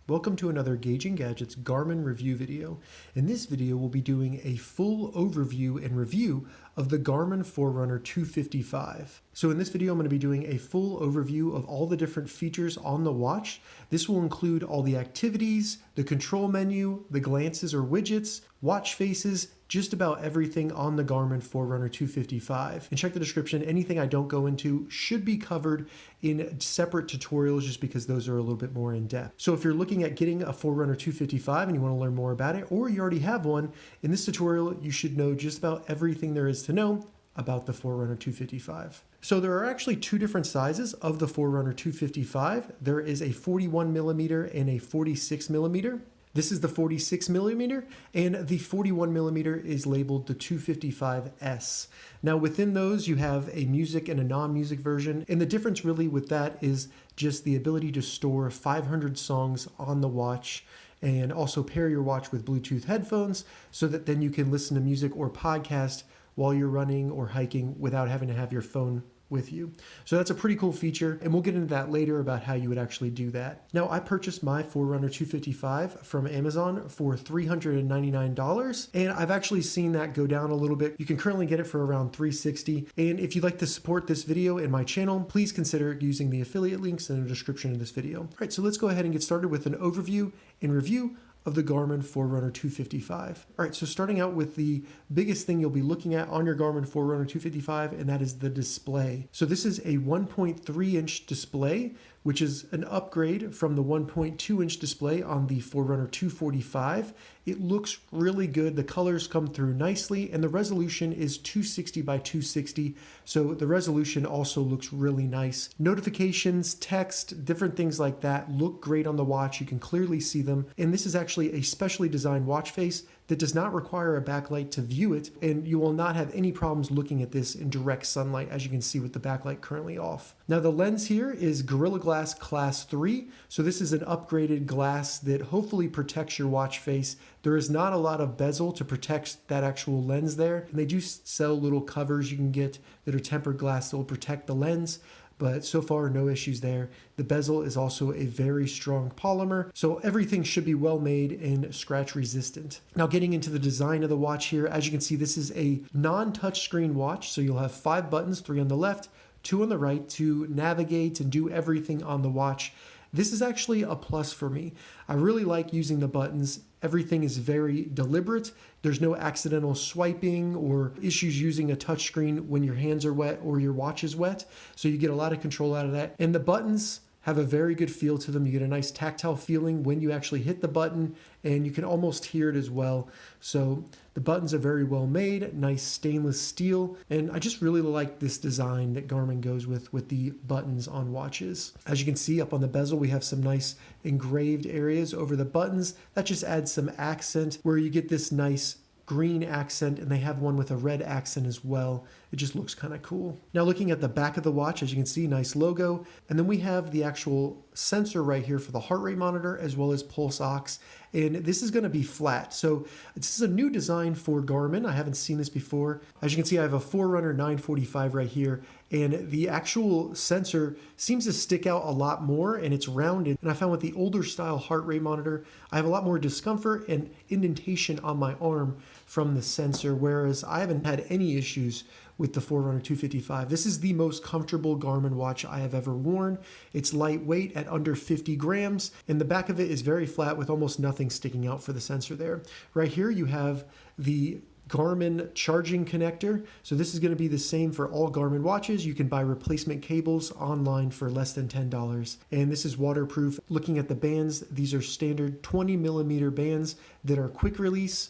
Welcome to another Gauging Gadgets Garmin review video. In this video, we'll be doing a full overview and review of the Garmin Forerunner 255. So in this video, I'm going to be doing a full overview of all the different features on the watch. This will include all the activities, the control menu, the glances or widgets, watch faces, just about everything on the Garmin Forerunner 255. And check the description, anything I don't go into should be covered in separate tutorials just because those are a little bit more in depth. So if you're looking at getting a Forerunner 255 and you want to learn more about it, or you already have one, in this tutorial you should know just about everything there is to know about the Forerunner 255. So there are actually two different sizes of the Forerunner 255. There is a 41mm and a 46mm. This is the 46mm, and the 41mm is labeled the 255S. Now within those you have a music and a non-music version, and the difference really with that is just the ability to store 500 songs on the watch and also pair your watch with Bluetooth headphones so that then you can listen to music or podcast while you're running or hiking without having to have your phone with you. So that's a pretty cool feature, and we'll get into that later about how you would actually do that. Now, I purchased my Forerunner 255 from Amazon for $399, and I've actually seen that go down a little bit. You can currently get it for around $360, and if you'd like to support this video and my channel, please consider using the affiliate links in the description of this video. All right, so let's go ahead and get started with an overview and review of the Garmin Forerunner 255. All right, so starting out with the biggest thing you'll be looking at on your Garmin Forerunner 255, and that is the display. So this is a 1.3-inch display, which is an upgrade from the 1.2-inch display on the Forerunner 245. It looks really good. The colors come through nicely, and the resolution is 260 by 260, so the resolution also looks really nice. Notifications, text, different things like that look great on the watch. You can clearly see them, and this is actually a specially designed watch face that does not require a backlight to view it, and you will not have any problems looking at this in direct sunlight, as you can see with the backlight currently off. Now the lens here is Gorilla Glass Class 3, so this is an upgraded glass that hopefully protects your watch face. There is not a lot of bezel to protect that actual lens there, and they do sell little covers you can get that are tempered glass that will protect the lens, but so far no issues there. The bezel is also a very strong polymer, so everything should be well made and scratch resistant. Now getting into the design of the watch here, as you can see, this is a non-touchscreen watch, so you'll have 5 buttons, 3 on the left, 2 on the right to navigate and do everything on the watch. This is actually a plus for me. I really like using the buttons. Everything is very deliberate. There's no accidental swiping or issues using a touchscreen when your hands are wet or your watch is wet. So you get a lot of control out of that. And the buttons have a very good feel to them. You get a nice tactile feeling when you actually hit the button, and you can almost hear it as well. So the buttons are very well made, nice stainless steel, and I just really like this design that Garmin goes with the buttons on watches. As you can see up on the bezel, we have some nice engraved areas over the buttons. That just adds some accent where you get this nice green accent, and they have one with a red accent as well. It just looks kind of cool. Now looking at the back of the watch, as you can see, nice logo. And then we have the actual sensor right here for the heart rate monitor as well as pulse ox. And this is going to be flat. So this is a new design for Garmin. I haven't seen this before. As you can see, I have a Forerunner 945 right here, and the actual sensor seems to stick out a lot more, and it's rounded. And I found with the older style heart rate monitor, I have a lot more discomfort and indentation on my arm from the sensor, whereas I haven't had any issues with the Forerunner 255. This is the most comfortable Garmin watch I have ever worn. It's lightweight at under 50 grams, and the back of it is very flat with almost nothing sticking out for the sensor there. Right here you have the Garmin charging connector. So this is going to be the same for all Garmin watches. You can buy replacement cables online for less than $10. And this is waterproof. Looking at the bands, these are standard 20mm bands that are quick release.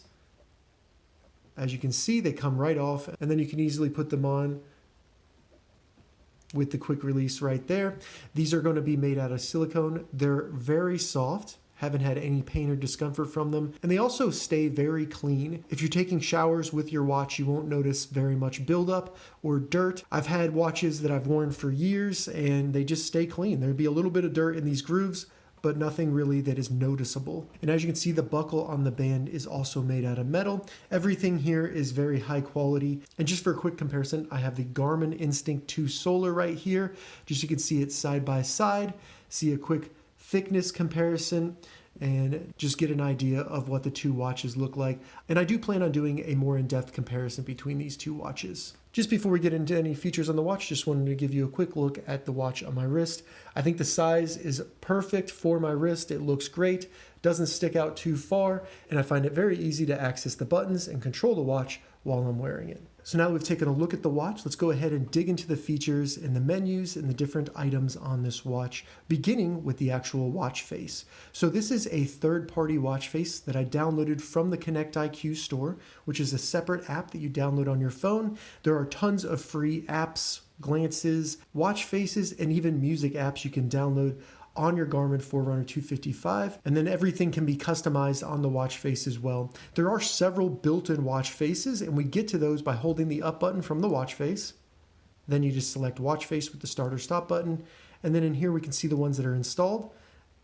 As you can see, they come right off, and then you can easily put them on with the quick release right there. These are going to be made out of silicone. They're very soft. Haven't had any pain or discomfort from them, and they also stay very clean. If you're taking showers with your watch, you won't notice very much buildup or dirt. I've had watches that I've worn for years, and they just stay clean. There'd be a little bit of dirt in these grooves, but nothing really that is noticeable. And as you can see, the buckle on the band is also made out of metal. Everything here is very high quality. And just for a quick comparison, I have the Garmin Instinct 2 Solar right here. Just so you can see it side by side, see a quick thickness comparison. and just get an idea of what the two watches look like. And I do plan on doing a more in-depth comparison between these two watches. Just before we get into any features on the watch, just wanted to give you a quick look at the watch on my wrist. I think the size is perfect for my wrist. It looks great, doesn't stick out too far, and I find it very easy to access the buttons and control the watch while I'm wearing it. So now that we've taken a look at the watch, let's go ahead and dig into the features and the menus and the different items on this watch, beginning with the actual watch face. So this is a third-party watch face that I downloaded from the Connect IQ store, which is a separate app that you download on your phone. There are tons of free apps, glances, watch faces, and even music apps you can download on your Garmin Forerunner 255, and then everything can be customized on the watch face as well. There are several built-in watch faces, and we get to those by holding the up button from the watch face. Then you just select watch face with the start or stop button, and then in here we can see the ones that are installed.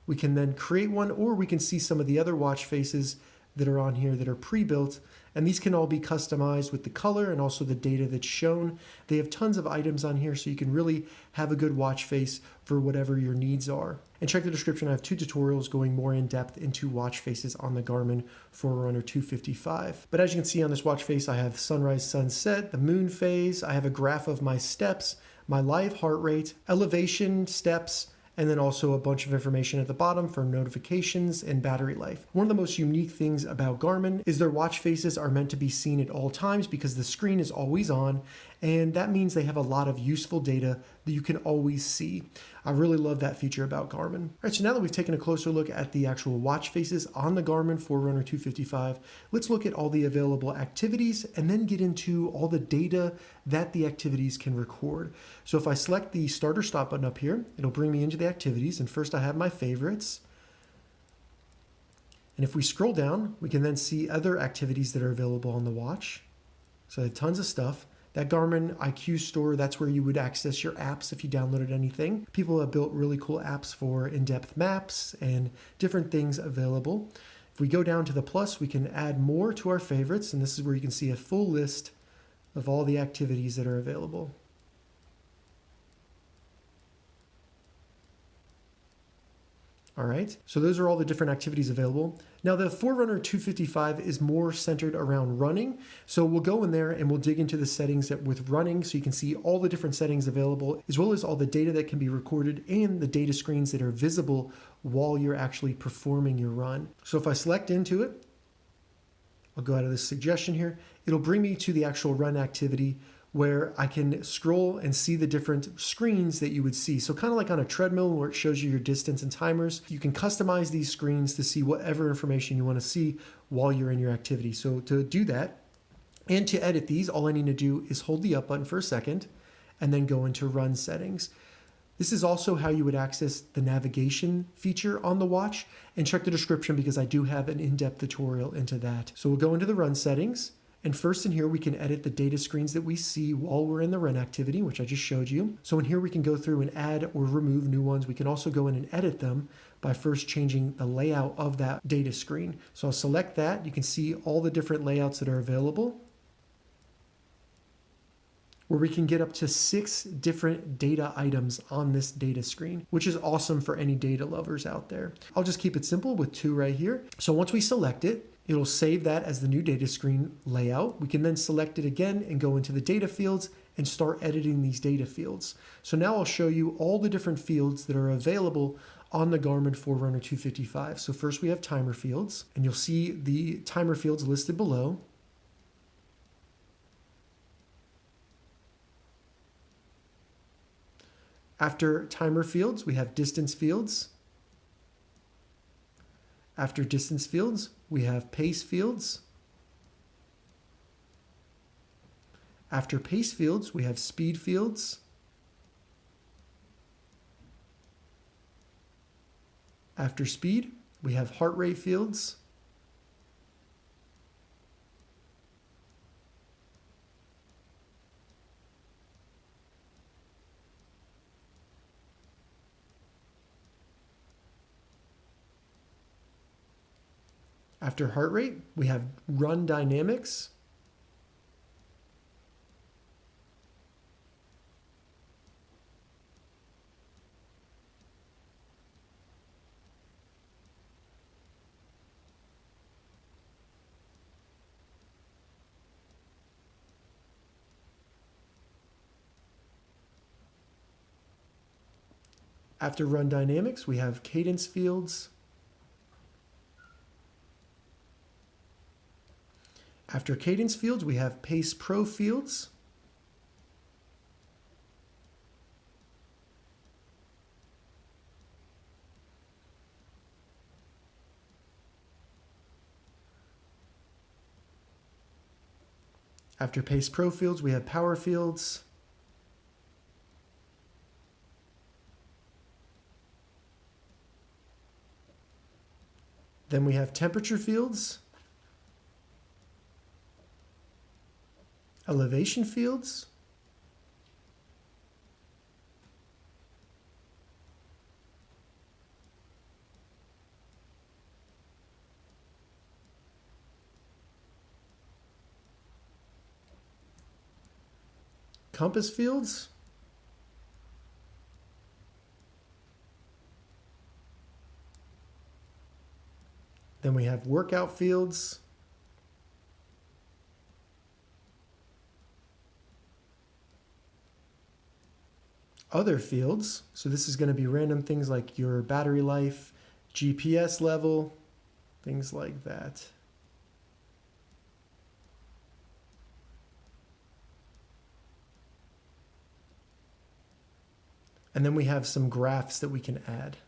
We can then create one, or we can see some of the other watch faces that are on here that are pre-built, and these can all be customized with the color and also the data that's shown. They have tons of items on here, so you can really have a good watch face for whatever your needs are. And check the description, I have 2 tutorials going more in depth into watch faces on the Garmin Forerunner 255. But as you can see on this watch face, I have sunrise, sunset, the moon phase, I have a graph of my steps, my live heart rate, elevation, steps, and then also a bunch of information at the bottom for notifications and battery life. One of the most unique things about Garmin is their watch faces are meant to be seen at all times because the screen is always on, and that means they have a lot of useful data that you can always see. I really love that feature about Garmin. All right, so now that we've taken a closer look at the actual watch faces on the Garmin Forerunner 255, let's look at all the available activities and then get into all the data that the activities can record. So if I select the start or stop button up here, it'll bring me into the activities, and first I have my favorites. And if we scroll down, we can then see other activities that are available on the watch. So I have tons of stuff. That Garmin IQ store, that's where you would access your apps if you downloaded anything. People have built really cool apps for in-depth maps and different things available. If we go down to the plus, we can add more to our favorites, and this is where you can see a full list of all the activities that are available. All right, so those are all the different activities available. Now the Forerunner 255 is more centered around running. So we'll go in there and we'll dig into the settings with running so you can see all the different settings available, as well as all the data that can be recorded and the data screens that are visible while you're actually performing your run. So if I select into it, I'll go out of this suggestion here. It'll bring me to the actual run activity where I can scroll and see the different screens that you would see. So kind of like on a treadmill where it shows you your distance and timers, you can customize these screens to see whatever information you want to see while you're in your activity. So to do that and to edit these, all I need to do is hold the up button for a second and then go into run settings. This is also how you would access the navigation feature on the watch, and check the description because I do have an in-depth tutorial into that. So we'll go into the run settings. And first in here, we can edit the data screens that we see while we're in the run activity, which I just showed you. So in here, we can go through and add or remove new ones. We can also go in and edit them by first changing the layout of that data screen. So I'll select that. You can see all the different layouts that are available, where we can get up to 6 different data items on this data screen, which is awesome for any data lovers out there. I'll just keep it simple with 2 right here. So once we select it, it'll save that as the new data screen layout. We can then select it again and go into the data fields and start editing these data fields. So now I'll show you all the different fields that are available on the Garmin Forerunner 255. So first we have timer fields, and you'll see the timer fields listed below. After timer fields, we have distance fields. After distance fields, we have pace fields. After pace fields, we have speed fields. After speed, we have heart rate fields. After heart rate, we have run dynamics. After run dynamics, we have cadence fields. After cadence fields, we have pace pro fields. After pace pro fields, we have power fields. Then we have temperature fields, elevation fields, compass fields, then we have workout fields, other fields. So this is going to be random things like your battery life, GPS level, things like that. And then we have some graphs that we can add.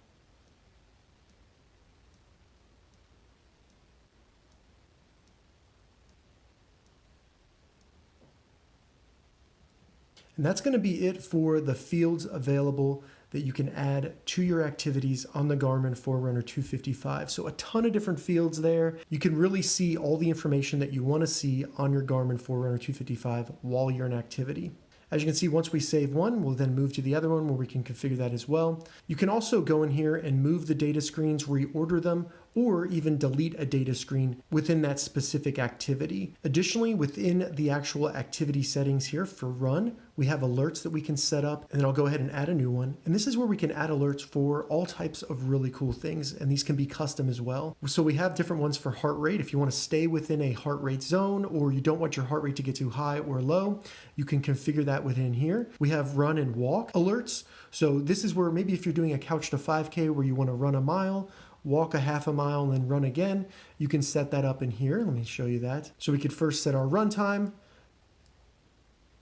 And that's going to be it for the fields available that you can add to your activities on the Garmin Forerunner 255. So a ton of different fields there. You can really see all the information that you want to see on your Garmin Forerunner 255 while you're in activity. As you can see, once we save one, we'll then move to the other one where we can configure that as well. You can also go in here and move the data screens, reorder them, or even delete a data screen within that specific activity. Additionally, within the actual activity settings here for run, we have alerts that we can set up, and then I'll go ahead and add a new one. And this is where we can add alerts for all types of really cool things, and these can be custom as well. So we have different ones for heart rate. If you want to stay within a heart rate zone, or you don't want your heart rate to get too high or low, you can configure that within here. We have run and walk alerts. So this is where maybe if you're doing a couch to 5K where you want to run a mile, walk a half a mile, and then run again, you can set that up in here. Let me show you that. So we could first set our run time,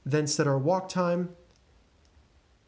then set our walk time,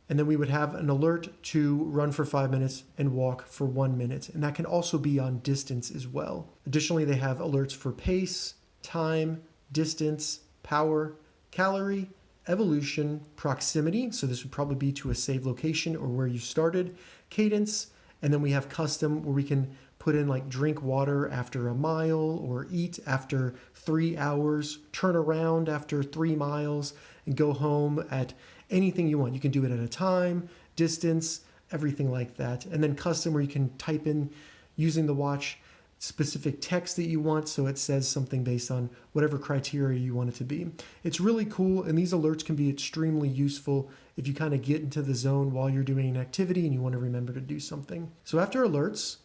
and then we would have an alert to run for 5 minutes and walk for 1 minute. And that can also be on distance as well. Additionally, they have alerts for pace, time, distance, power, calorie, evolution, proximity. So this would probably be to a saved location or where you started, cadence, and then we have custom where we can put in like drink water after a mile or eat after 3 hours, turn around after 3 miles, and go home at anything you want. You can do it at a time, distance, everything like that. And then custom where you can type in using the watch specific text that you want, so it says something based on whatever criteria you want it to be. It's really cool, and these alerts can be extremely useful if you kind of get into the zone while you're doing an activity and you want to remember to do something. So after alerts,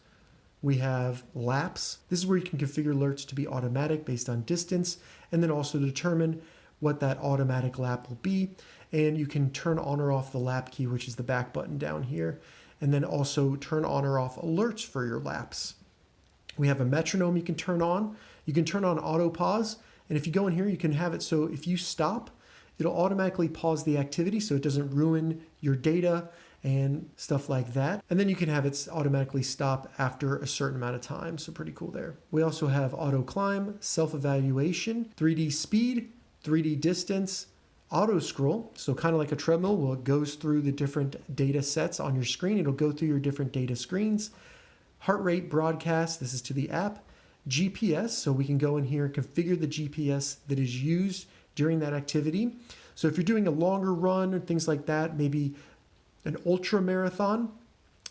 we have laps. This is where you can configure alerts to be automatic based on distance, and then also determine what that automatic lap will be. And you can turn on or off the lap key, which is the back button down here, and then also turn on or off alerts for your laps. We have a metronome you can turn on. You can turn on auto pause. And if you go in here, you can have it so if you stop, it'll automatically pause the activity so it doesn't ruin your data and stuff like that. And then you can have it automatically stop after a certain amount of time. So pretty cool there. We also have auto climb, self-evaluation, 3D speed, 3D distance, auto scroll. So kind of like a treadmill, well, it goes through the different data sets on your screen. It'll go through your different data screens. Heart rate broadcast, this is to the app. GPS, so we can go in here and configure the GPS that is used during that activity. So if you're doing a longer run or things like that, maybe an ultra marathon,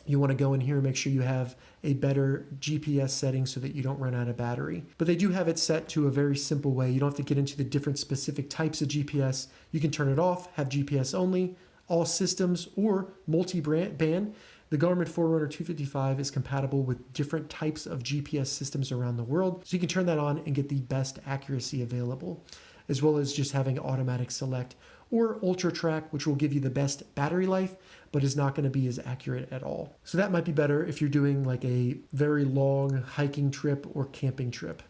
you want to go in here and make sure you have a better GPS setting so that you don't run out of battery. But they do have it set to a very simple way. You don't have to get into the different specific types of GPS. You can turn it off, have GPS only, all systems, or multi-band. The Garmin Forerunner 255 is compatible with different types of GPS systems around the world, so you can turn that on and get the best accuracy available, as well as just having automatic select or Ultra Track, which will give you the best battery life, but is not going to be as accurate at all. So that might be better if you're doing like a very long hiking trip or camping trip.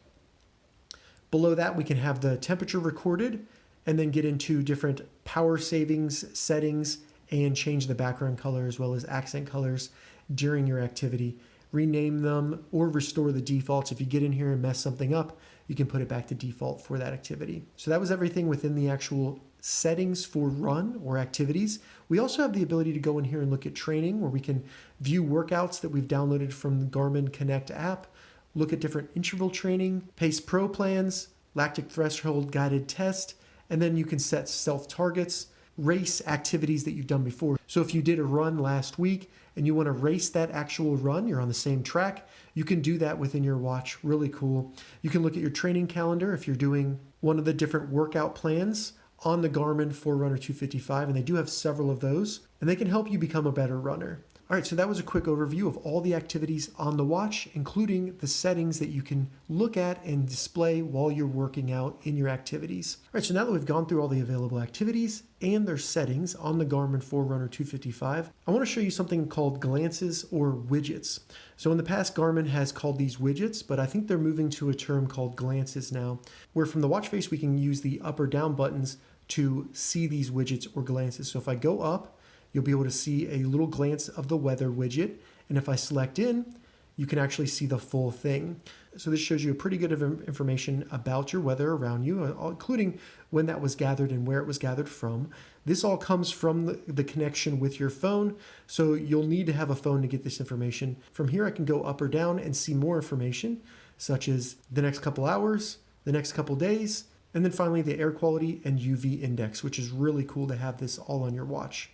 Below that, we can have the temperature recorded and then get into different power savings settings and change the background color as well as accent colors during your activity. Rename them or restore the defaults. If you get in here and mess something up, you can put it back to default for that activity. So that was everything within the actual settings for run or activities. We also have the ability to go in here and look at training, where we can view workouts that we've downloaded from the Garmin Connect app, look at different interval training, pace pro plans, lactic threshold guided test, and then you can set self targets, race activities that you've done before. So if you did a run last week and you want to race that actual run, you're on the same track, you can do that within your watch. Really cool. You can look at your training calendar if you're doing one of the different workout plans on the Garmin Forerunner 255, and they do have several of those, and they can help you become a better runner. All right, so that was a quick overview of all the activities on the watch, including the settings that you can look at and display while you're working out in your activities. All right, so now that we've gone through all the available activities and their settings on the Garmin Forerunner 255, I want to show you something called glances or widgets. So in the past, Garmin has called these widgets, but I think they're moving to a term called glances now, where from the watch face, we can use the up or down buttons to see these widgets or glances. So if I go up, you'll be able to see a little glance of the weather widget. And if I select in, you can actually see the full thing. So this shows you a pretty good of information about your weather around you, including when that was gathered and where it was gathered from. This all comes from the connection with your phone. So you'll need to have a phone to get this information. From here, I can go up or down and see more information, such as the next couple hours, the next couple days, and then finally the air quality and UV index, which is really cool to have this all on your watch.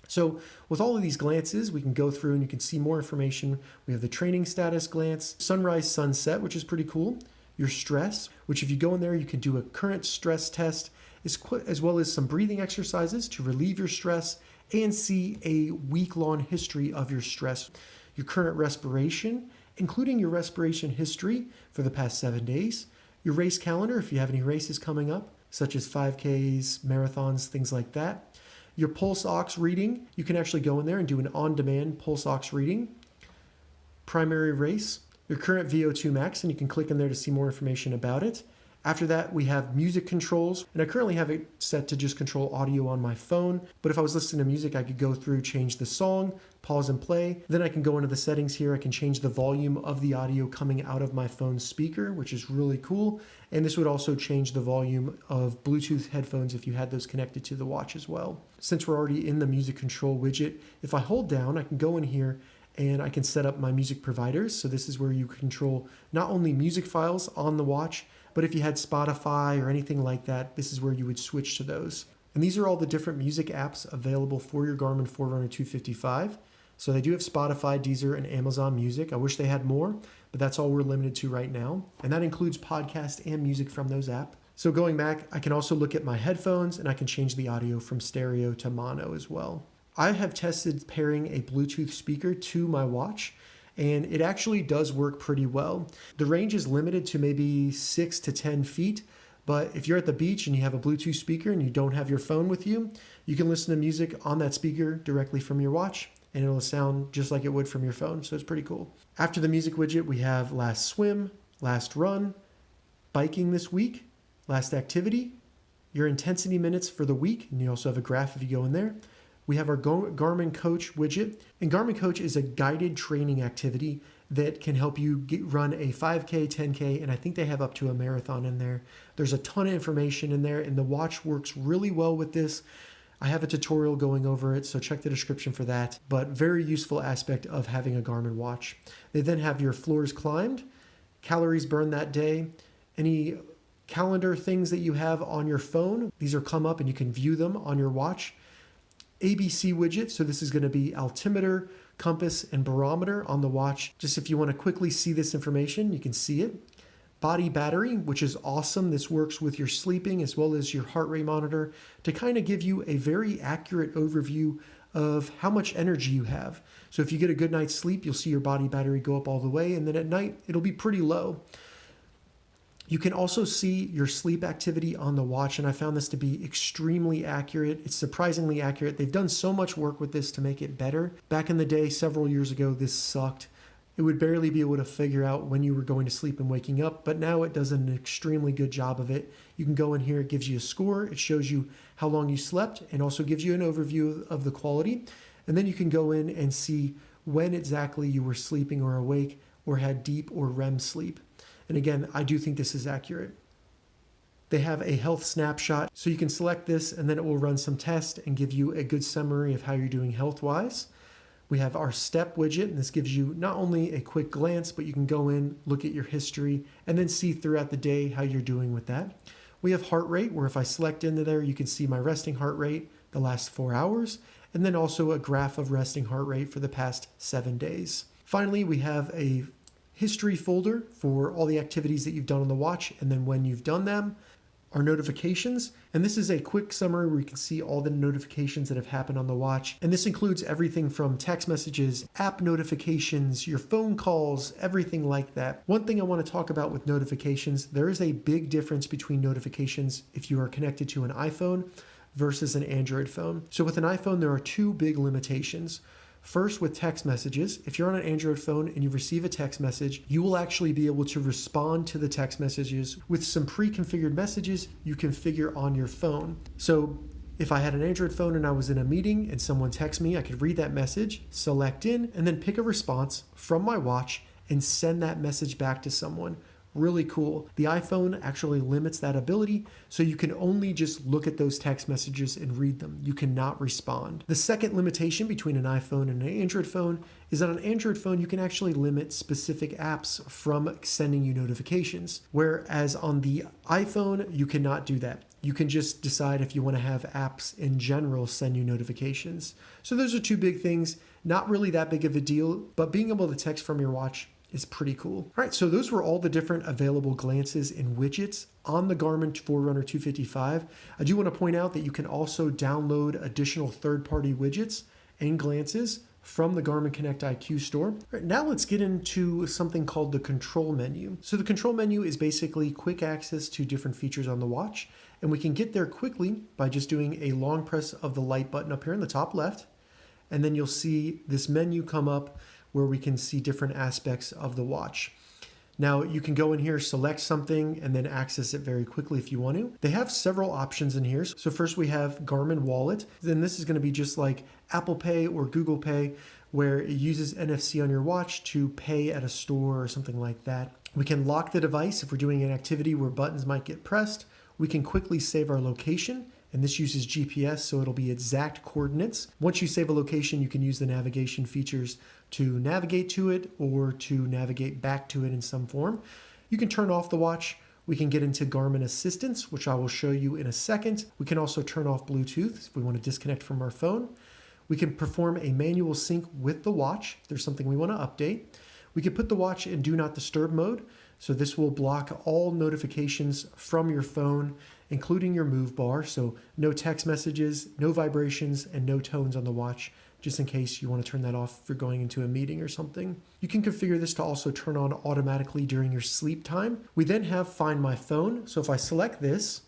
So with all of these glances, we can go through and you can see more information. We have the training status glance, sunrise, sunset, which is pretty cool. Your stress, which if you go in there, you can do a current stress test, as well as some breathing exercises to relieve your stress and see a week-long history of your stress. Your current respiration, including your respiration history for the past 7 days. Your race calendar, if you have any races coming up, such as 5Ks, marathons, things like that. Your pulse ox reading, you can actually go in there and do an on-demand pulse ox reading. Primary race, your current VO2 max, and you can click in there to see more information about it. After that, we have music controls, and I currently have it set to just control audio on my phone, but if I was listening to music, I could go through, change the song, pause and play. Then I can go into the settings here. I can change the volume of the audio coming out of my phone speaker, which is really cool. And this would also change the volume of Bluetooth headphones if you had those connected to the watch as well. Since we're already in the music control widget, if I hold down, I can go in here and I can set up my music providers. So this is where you control not only music files on the watch, but if you had Spotify or anything like that, this is where you would switch to those. And these are all the different music apps available for your Garmin Forerunner 255. So they do have Spotify, Deezer, and Amazon Music. I wish they had more, but that's all we're limited to right now. And that includes podcast and music from those apps. So going back, I can also look at my headphones and I can change the audio from stereo to mono as well. I have tested pairing a Bluetooth speaker to my watch, and it actually does work pretty well. The range is limited to maybe 6 to 10 feet, but if you're at the beach and you have a Bluetooth speaker and you don't have your phone with you, you can listen to music on that speaker directly from your watch, and it'll sound just like it would from your phone, so it's pretty cool. After the music widget, we have last swim, last run, biking this week, last activity, your intensity minutes for the week, and you also have a graph if you go in there. We have our Garmin Coach widget, and Garmin Coach is a guided training activity that can help you run a 5K, 10K, and I think they have up to a marathon in there. There's a ton of information in there, and the watch works really well with this. I have a tutorial going over it, so check the description for that, but very useful aspect of having a Garmin watch. They then have your floors climbed, calories burned that day, any calendar things that you have on your phone. These are come up and you can view them on your watch. ABC widget, so this is going to be altimeter, compass, and barometer on the watch. Just if you want to quickly see this information, you can see it. Body battery, which is awesome. This works with your sleeping as well as your heart rate monitor to kind of give you a very accurate overview of how much energy you have. So if you get a good night's sleep, you'll see your body battery go up all the way, and then at night, it'll be pretty low. You can also see your sleep activity on the watch, and I found this to be extremely accurate. It's surprisingly accurate. They've done so much work with this to make it better. Back in the day, several years ago, this sucked. It would barely be able to figure out when you were going to sleep and waking up, but now it does an extremely good job of it. You can go in here, it gives you a score, it shows you how long you slept, and also gives you an overview of the quality. And then you can go in and see when exactly you were sleeping or awake or had deep or REM sleep. And again, I do think this is accurate. They have a health snapshot, so you can select this and then it will run some tests and give you a good summary of how you're doing health-wise. We have our step widget, and this gives you not only a quick glance, but you can go in, look at your history, and then see throughout the day how you're doing with that. We have heart rate, where if I select into there, you can see my resting heart rate the last 4 hours, and then also a graph of resting heart rate for the past 7 days. Finally, we have a history folder for all the activities that you've done on the watch, and then when you've done them. Our notifications, and this is a quick summary where you can see all the notifications that have happened on the watch, and this includes everything from text messages, app notifications, your phone calls, everything like that. One thing I want to talk about with notifications, there is a big difference between notifications if you are connected to an iPhone versus an Android phone. So with an iPhone, there are two big limitations. First, with text messages, if you're on an Android phone and you receive a text message, you will actually be able to respond to the text messages with some pre-configured messages you configure on your phone. So if I had an Android phone and I was in a meeting and someone texts me, I could read that message, select in, and then pick a response from my watch and send that message back to someone. Really cool. The iPhone actually limits that ability, so you can only just look at those text messages and read them. You cannot respond. The second limitation between an iPhone and an Android phone is that on an Android phone, you can actually limit specific apps from sending you notifications, whereas on the iPhone, you cannot do that. You can just decide if you want to have apps in general send you notifications. So those are two big things, not really that big of a deal, but being able to text from your watch is pretty cool. All right, so those were all the different available glances and widgets on the Garmin Forerunner 255. I do want to point out that you can also download additional third-party widgets and glances from the Garmin Connect IQ store. All right, now let's get into something called the control menu. So the control menu is basically quick access to different features on the watch, and we can get there quickly by just doing a long press of the light button up here in the top left, and then you'll see this menu come up where we can see different aspects of the watch. Now you can go in here, select something, and then access it very quickly if you want to. They have several options in here. So first we have Garmin Wallet. Then this is going to be just like Apple Pay or Google Pay, where it uses NFC on your watch to pay at a store or something like that. We can lock the device if we're doing an activity where buttons might get pressed. We can quickly save our location, and this uses GPS, so it'll be exact coordinates. Once you save a location, you can use the navigation features to navigate to it or to navigate back to it in some form. You can turn off the watch. We can get into Garmin Assistance, which I will show you in a second. We can also turn off Bluetooth if we want to disconnect from our phone. We can perform a manual sync with the watch if there's something we want to update. We can put the watch in Do Not Disturb mode, so this will block all notifications from your phone, including your move bar, so no text messages, no vibrations, and no tones on the watch, just in case you want to turn that off if you're going into a meeting or something. You can configure this to also turn on automatically during your sleep time. We then have Find My Phone, so if I select this,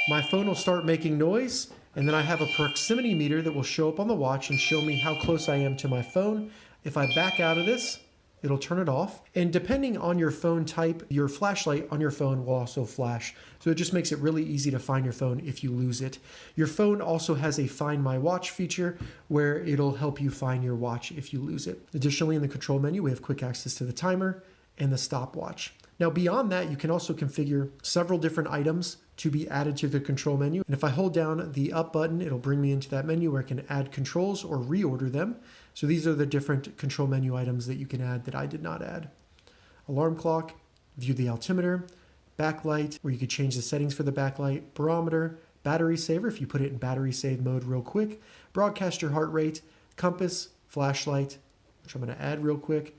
my phone will start making noise, and then I have a proximity meter that will show up on the watch and show me how close I am to my phone. If I back out of this, it'll turn it off. And depending on your phone type, your flashlight on your phone will also flash. So it just makes it really easy to find your phone if you lose it. Your phone also has a Find My Watch feature where it'll help you find your watch if you lose it. Additionally, in the control menu, we have quick access to the timer and the stopwatch. Now beyond that, you can also configure several different items to be added to the control menu. And if I hold down the up button, it'll bring me into that menu where I can add controls or reorder them. So these are the different control menu items that you can add that I did not add. Alarm clock, view the altimeter, backlight, where you could change the settings for the backlight, barometer, battery saver, if you put it in battery save mode real quick, broadcast your heart rate, compass, flashlight, which I'm going to add real quick,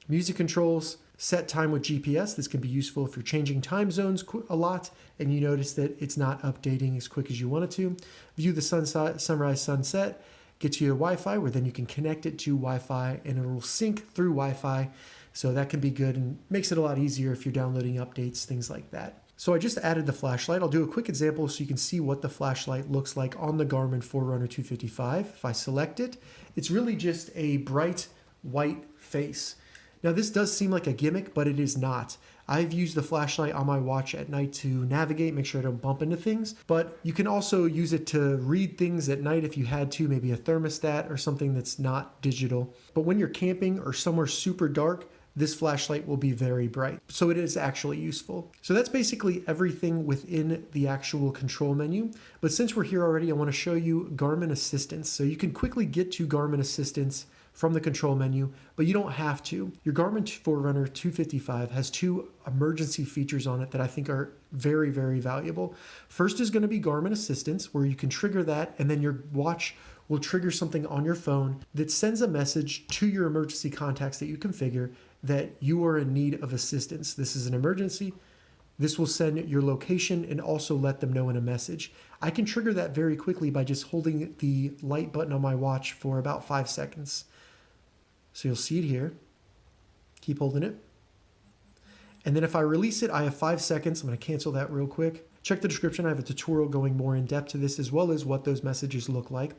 music controls, set time with GPS. This can be useful if you're changing time zones a lot and you notice that it's not updating as quick as you want it to. View the sunrise, sunset, gets you to Wi-Fi, where then you can connect it to Wi-Fi and it will sync through Wi-Fi So that can be good and makes it a lot easier if you're downloading updates, things like that. So I just added the flashlight. I'll do a quick example so you can see what the flashlight looks like on the Garmin Forerunner 255. If I select it, it's really just a bright white face. Now this does seem like a gimmick, but it is not. I've used the flashlight on my watch at night to navigate, make sure I don't bump into things, but you can also use it to read things at night if you had to, maybe a thermostat or something that's not digital. But when you're camping or somewhere super dark, this flashlight will be very bright. So it is actually useful. So that's basically everything within the actual control menu. But since we're here already, I want to show you Garmin Assistance. So you can quickly get to Garmin Assistance from the control menu, but you don't have to. Your Garmin Forerunner 255 has two emergency features on it that I think are very, very valuable. First is going to be Garmin Assistance, where you can trigger that and then your watch will trigger something on your phone that sends a message to your emergency contacts that you configure that you are in need of assistance. This is an emergency. This will send your location and also let them know in a message. I can trigger that very quickly by just holding the light button on my watch for about 5 seconds. So you'll see it here. Keep holding it. And then if I release it, I have 5 seconds. I'm going to cancel that real quick. Check the description. I have a tutorial going more in depth to this as well as what those messages look like.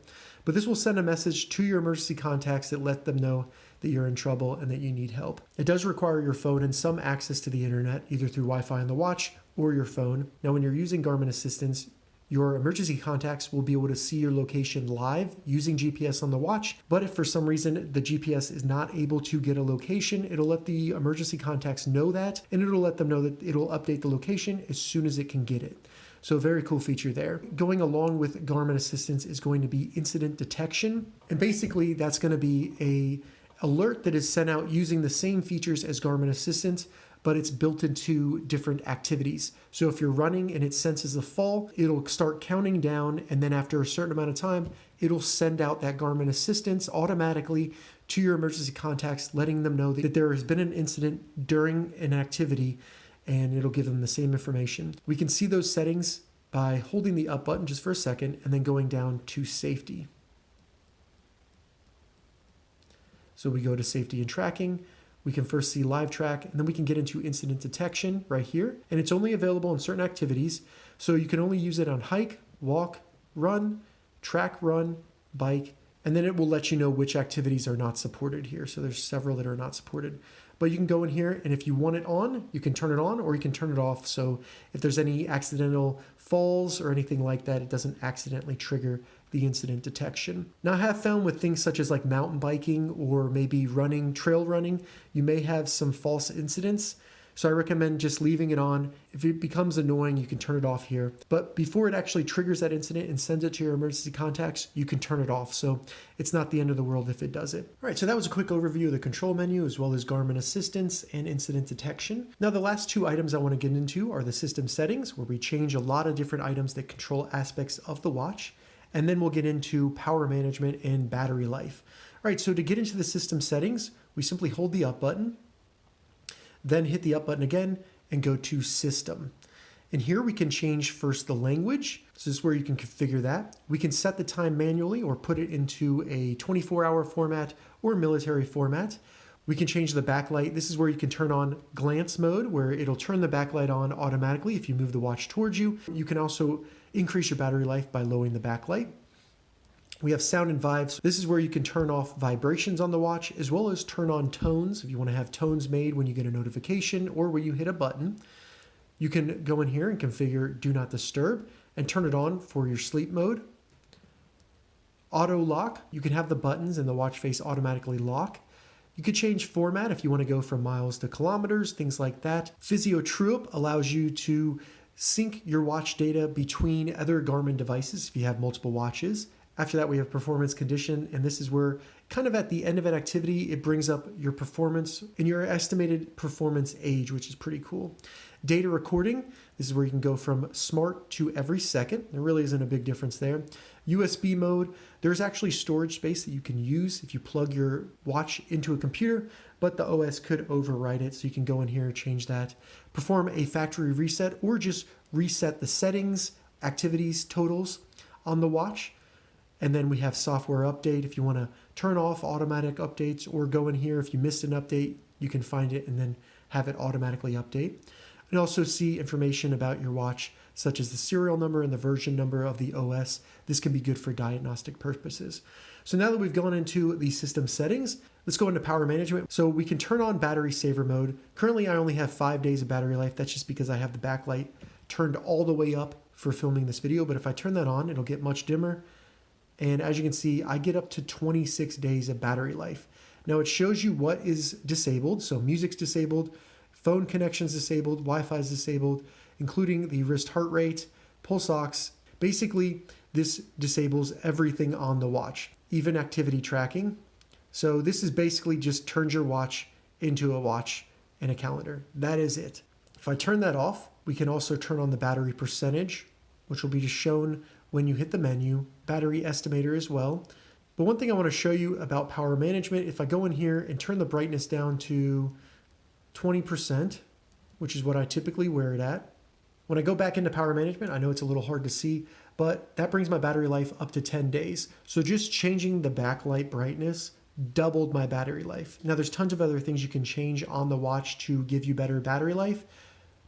But this will send a message to your emergency contacts that let them know that you're in trouble and that you need help. It does require your phone and some access to the internet, either through Wi-Fi on the watch or your phone. Now, when you're using Garmin Assistance, your emergency contacts will be able to see your location live using GPS on the watch. But if for some reason the GPS is not able to get a location, it'll let the emergency contacts know that, and it'll let them know that it'll update the location as soon as it can get it. So a very cool feature there. Going along with Garmin Assistance is going to be incident detection. And basically that's going to be a alert that is sent out using the same features as Garmin Assistance, but it's built into different activities. So if you're running and it senses a fall, it'll start counting down, and then after a certain amount of time, it'll send out that Garmin Assistance automatically to your emergency contacts, letting them know that there has been an incident during an activity, and it'll give them the same information. We can see those settings by holding the up button just for a second and then going down to safety. So we go to safety and tracking. We can first see live track, and then we can get into incident detection right here. And it's only available in certain activities. So you can only use it on hike, walk, run, track run, bike, and then it will let you know which activities are not supported here. So there's several that are not supported. But you can go in here, and if you want it on, you can turn it on or you can turn it off. So if there's any accidental falls or anything like that, it doesn't accidentally trigger the incident detection. Now I have found with things such as like mountain biking or maybe running, trail running, you may have some false incidents. So I recommend just leaving it on. If it becomes annoying, you can turn it off here. But before it actually triggers that incident and sends it to your emergency contacts, you can turn it off. So it's not the end of the world if it does it. All right, so that was a quick overview of the control menu as well as Garmin Assistance and incident detection. Now the last two items I want to get into are the system settings, where we change a lot of different items that control aspects of the watch. And then we'll get into power management and battery life. All right, so to get into the system settings, we simply hold the up button, then hit the up button again and go to system. And here we can change first the language. So this is where you can configure that. We can set the time manually or put it into a 24-hour format or military format. We can change the backlight. This is where you can turn on glance mode, where it'll turn the backlight on automatically if you move the watch towards you. You can also increase your battery life by lowering the backlight. We have sound and vibes. This is where you can turn off vibrations on the watch as well as turn on tones if you want to have tones made when you get a notification or when you hit a button. You can go in here and configure do not disturb and turn it on for your sleep mode. Auto lock, you can have the buttons and the watch face automatically lock. You could change format if you want to go from miles to kilometers, things like that. Physio True Up allows you to sync your watch data between other Garmin devices if you have multiple watches. After that, we have performance condition, and this is where kind of at the end of an activity, it brings up your performance and your estimated performance age, which is pretty cool. Data recording, this is where you can go from smart to every second. There really isn't a big difference there. USB mode, there's actually storage space that you can use if you plug your watch into a computer, but the OS could override it, so you can go in here and change that. Perform a factory reset or just reset the settings, activities, totals on the watch. And then we have software update if you want to turn off automatic updates or go in here if you missed an update. you can find it and then have it automatically update. And also see information about your watch, such as the serial number and the version number of the OS. This can be good for diagnostic purposes. So now that we've gone into the system settings, let's go into power management. So we can turn on battery saver mode. Currently, I only have 5 days of battery life. That's just because I have the backlight turned all the way up for filming this video. But if I turn that on, it'll get much dimmer. And as you can see, I get up to 26 days of battery life. Now it shows you what is disabled. So music's disabled, phone connection's disabled, Wi-Fi is disabled, including the wrist heart rate, pulse ox. Basically, this disables everything on the watch, even activity tracking. So this is basically just turns your watch into a watch and a calendar. That is it. If I turn that off, we can also turn on the battery percentage, which will be just shown when you hit the menu, battery estimator as well. But one thing I want to show you about power management, if I go in here and turn the brightness down to 20%, which is what I typically wear it at. When I go back into power management, I know it's a little hard to see, but that brings my battery life up to 10 days. So just changing the backlight brightness doubled my battery life. Now there's tons of other things you can change on the watch to give you better battery life,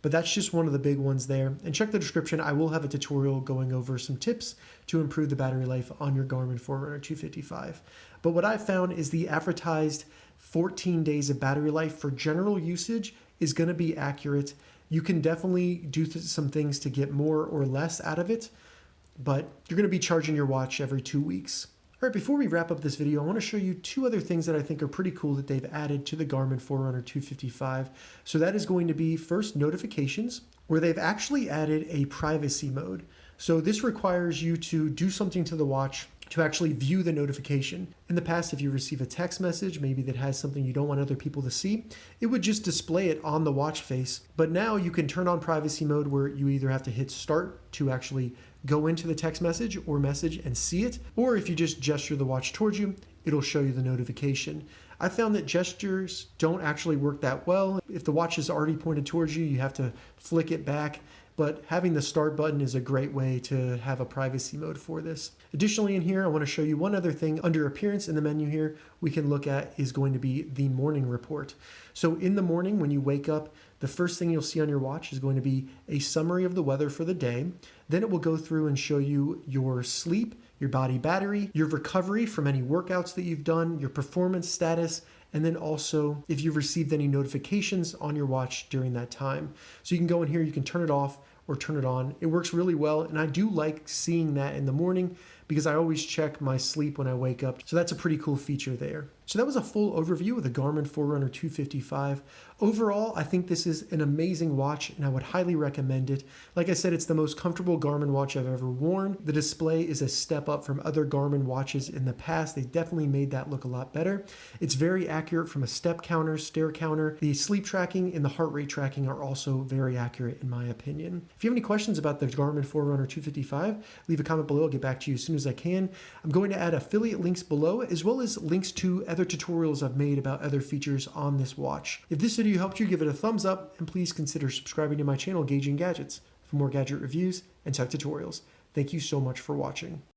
but that's just one of the big ones there. And check the description. I will have a tutorial going over some tips to improve the battery life on your Garmin Forerunner 255. But what I found is the advertised 14 days of battery life for general usage is going to be accurate. You can definitely do some things to get more or less out of it, but you're going to be charging your watch every 2 weeks. All right, before we wrap up this video, I want to show you 2 other things that I think are pretty cool that they've added to the Garmin Forerunner 255. So that is going to be first notifications, where they've actually added a privacy mode. So this requires you to do something to the watch to actually view the notification. In the past, if you receive a text message, maybe that has something you don't want other people to see, it would just display it on the watch face. But now you can turn on privacy mode where you either have to hit start to actually go into the text message or message and see it, or if you just gesture the watch towards you, it'll show you the notification. I found that gestures don't actually work that well. If the watch is already pointed towards you, you have to flick it back. But having the start button is a great way to have a privacy mode for this. Additionally, in here, I want to show you one other thing. Under appearance in the menu here, we can look at is going to be the morning report. So in the morning, when you wake up, the first thing you'll see on your watch is going to be a summary of the weather for the day. Then it will go through and show you your sleep, your body battery, your recovery from any workouts that you've done, your performance status, and then also if you've received any notifications on your watch during that time. So you can go in here, you can turn it off or turn it on. It works really well, and I do like seeing that in the morning because I always check my sleep when I wake up. So that's a pretty cool feature there. So that was a full overview of the Garmin Forerunner 255. Overall, I think this is an amazing watch and I would highly recommend it. Like I said, it's the most comfortable Garmin watch I've ever worn. The display is a step up from other Garmin watches in the past. They definitely made that look a lot better. It's very accurate from a step counter, stair counter. The sleep tracking and the heart rate tracking are also very accurate in my opinion. If you have any questions about the Garmin Forerunner 255, leave a comment below. I'll get back to you as soon as I can. I'm going to add affiliate links below as well as links to other tutorials I've made about other features on this watch. If this video helped you, give it a thumbs up and please consider subscribing to my channel, Gauging Gadgets, for more gadget reviews and tech tutorials. Thank you so much for watching.